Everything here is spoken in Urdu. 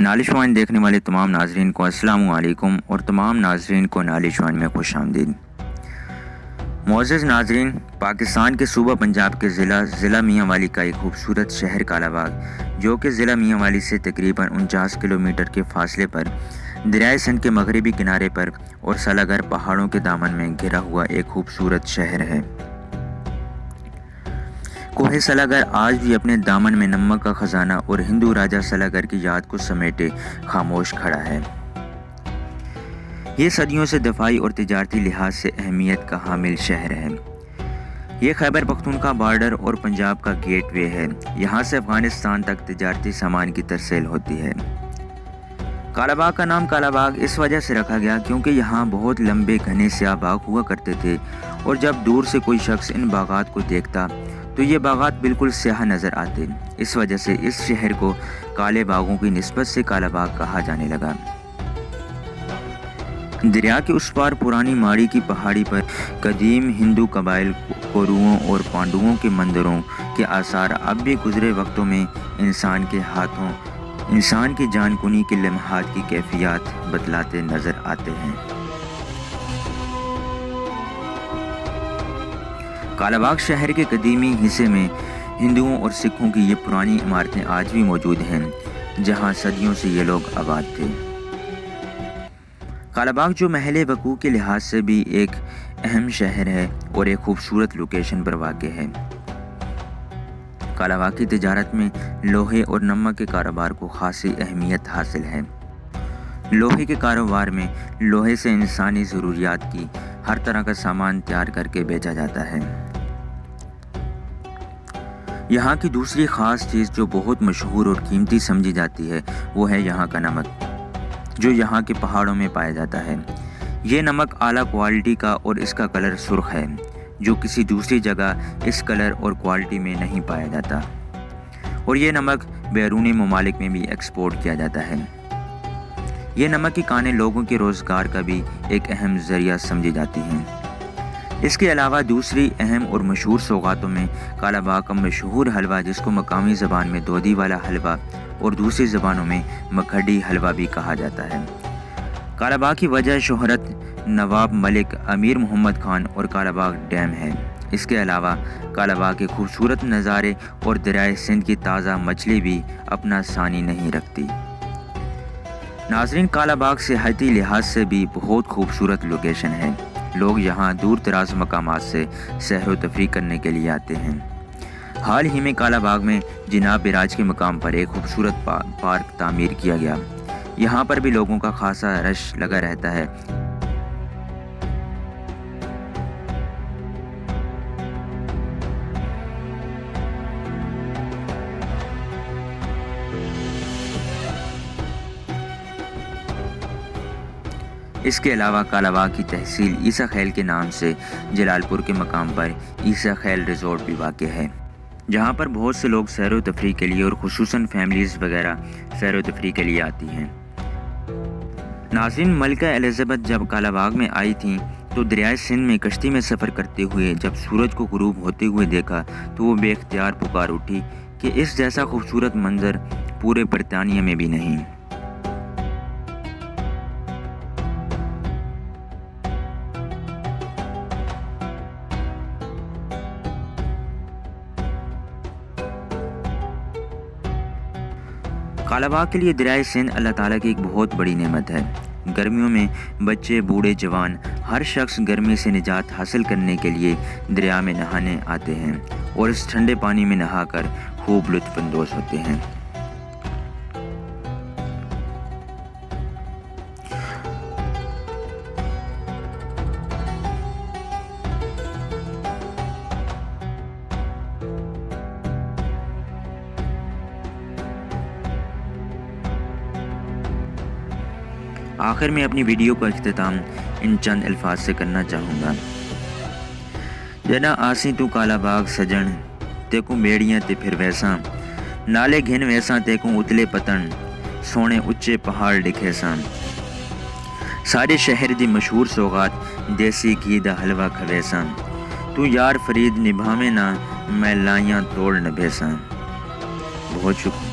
نالشوان دیکھنے والے تمام ناظرین کو السلام علیکم اور تمام ناظرین کو نالشوان میں خوش آمدید۔ معزز ناظرین، پاکستان کے صوبہ پنجاب کے ضلع میاں والی کا ایک خوبصورت شہر کالا باغ، جو کہ ضلع میاں والی سے تقریباً 49 کلومیٹر کے فاصلے پر دریائے سندھ کے مغربی کنارے پر اور سلاگر پہاڑوں کے دامن میں گھرا ہوا ایک خوبصورت شہر ہے۔ کوہ سلاگر آج بھی اپنے دامن میں نمک کا خزانہ اور ہندو راجہ سلاگر کی یاد کو سمیٹے خاموش کھڑا ہے۔ یہ صدیوں سے دفاعی اور تجارتی لحاظ سے اہمیت کا حامل شہر ہے۔ یہ خیبر پختونخوا بارڈر اور پنجاب کا گیٹ وے ہے۔ یہاں سے افغانستان تک تجارتی سامان کی ترسیل ہوتی ہے۔ کالا باغ کا نام کالا باغ اس وجہ سے رکھا گیا کیونکہ یہاں بہت لمبے گھنے سیاہ باغ ہوا کرتے تھے، اور جب دور سے کوئی شخص ان باغات کو دیکھتا تو یہ باغات بالکل سیاہ نظر آتے۔ اس وجہ سے اس شہر کو کالے باغوں کی نسبت سے کالا باغ کہا جانے لگا۔ دریا کے اس پار پرانی ماڑی کی پہاڑی پر قدیم ہندو قبائل کوروؤں اور پانڈوؤں کے مندروں کے آثار اب بھی گزرے وقتوں میں انسان کے ہاتھوں انسان کی جان کنی کے لمحات کی کیفیات بتلاتے نظر آتے ہیں۔ کالا باغ شہر کے قدیمی حصے میں ہندوؤں اور سکھوں کی یہ پرانی عمارتیں آج بھی موجود ہیں، جہاں صدیوں سے یہ لوگ آباد تھے۔ کالا باغ جو محل وقوع کے لحاظ سے بھی ایک اہم شہر ہے اور ایک خوبصورت لوکیشن پر واقع ہے۔ کالا باغ کی تجارت میں لوہے اور نمک کے کاروبار کو خاصی اہمیت حاصل ہے۔ لوہے کے کاروبار میں لوہے سے انسانی ضروریات کی ہر طرح کا سامان تیار کر کے بیچا جاتا ہے۔ یہاں کی دوسری خاص چیز جو بہت مشہور اور قیمتی سمجھی جاتی ہے وہ ہے یہاں کا نمک، جو یہاں کے پہاڑوں میں پایا جاتا ہے۔ یہ نمک اعلیٰ کوالٹی کا اور اس کا کلر سرخ ہے، جو کسی دوسری جگہ اس کلر اور کوالٹی میں نہیں پایا جاتا، اور یہ نمک بیرونی ممالک میں بھی ایکسپورٹ کیا جاتا ہے۔ یہ نمک کی کانیں لوگوں کے روزگار کا بھی ایک اہم ذریعہ سمجھی جاتی ہیں۔ اس کے علاوہ دوسری اہم اور مشہور سوغاتوں میں کالا باغ کا مشہور حلوہ، جس کو مقامی زبان میں دودھی والا حلوہ اور دوسری زبانوں میں مکھڈی حلوہ بھی کہا جاتا ہے۔ کالا باغ کی وجہ شہرت نواب ملک امیر محمد خان اور کالا باغ ڈیم ہے۔ اس کے علاوہ کالا باغ کے خوبصورت نظارے اور دریائے سندھ کی تازہ مچھلی بھی اپنا ثانی نہیں رکھتی۔ ناظرین، کالا باغ سیاحتی لحاظ سے بھی بہت خوبصورت لوکیشن ہے۔ لوگ یہاں دور دراز مقامات سے سیر و تفریح کرنے کے لیے آتے ہیں۔ حال ہی میں کالا باغ میں جناب براج کے مقام پر ایک خوبصورت پارک تعمیر کیا گیا۔ یہاں پر بھی لوگوں کا خاصا رش لگا رہتا ہے۔ اس کے علاوہ کالا باغ کی تحصیل عیسیٰ خیل کے نام سے جلال پور کے مقام پر عیسیٰ خیل ریزورٹ بھی واقع ہے، جہاں پر بہت سے لوگ سیر و تفریح کے لیے اور خصوصاً فیملیز وغیرہ سیر و تفریح کے لیے آتی ہیں۔ ناظرین، ملکہ الزبتھ جب کالا باغ میں آئی تھیں تو دریائے سندھ میں کشتی میں سفر کرتے ہوئے جب سورج کو غروب ہوتے ہوئے دیکھا تو وہ بے اختیار پکار اٹھی کہ اس جیسا خوبصورت منظر پورے برطانیہ میں بھی نہیں۔ کالا باغ کے لیے دریائے سندھ اللہ تعالیٰ کی ایک بہت بڑی نعمت ہے۔ گرمیوں میں بچے، بوڑھے، جوان، ہر شخص گرمی سے نجات حاصل کرنے کے لیے دریا میں نہانے آتے ہیں اور اس ٹھنڈے پانی میں نہا کر خوب لطف اندوز ہوتے ہیں۔ آخر میں اپنی ویڈیو کا اختتام ان چند الفاظ سے کرنا چاہوں گا۔ جنا آسی تو کالا باغ سجن تے کو میڑیاں تے پھر ویساں، نالے گھن ویساں تے کو اتلے پتن، سونے اچے پہاڑ ڈکھے ساں، سارے شہر دی مشہور سوغات دیسی گھی دا حلوہ کھویساں، تو یار فرید نبھاویں نہ میں لائیاں توڑ نبھیساں۔ بہت شکریہ۔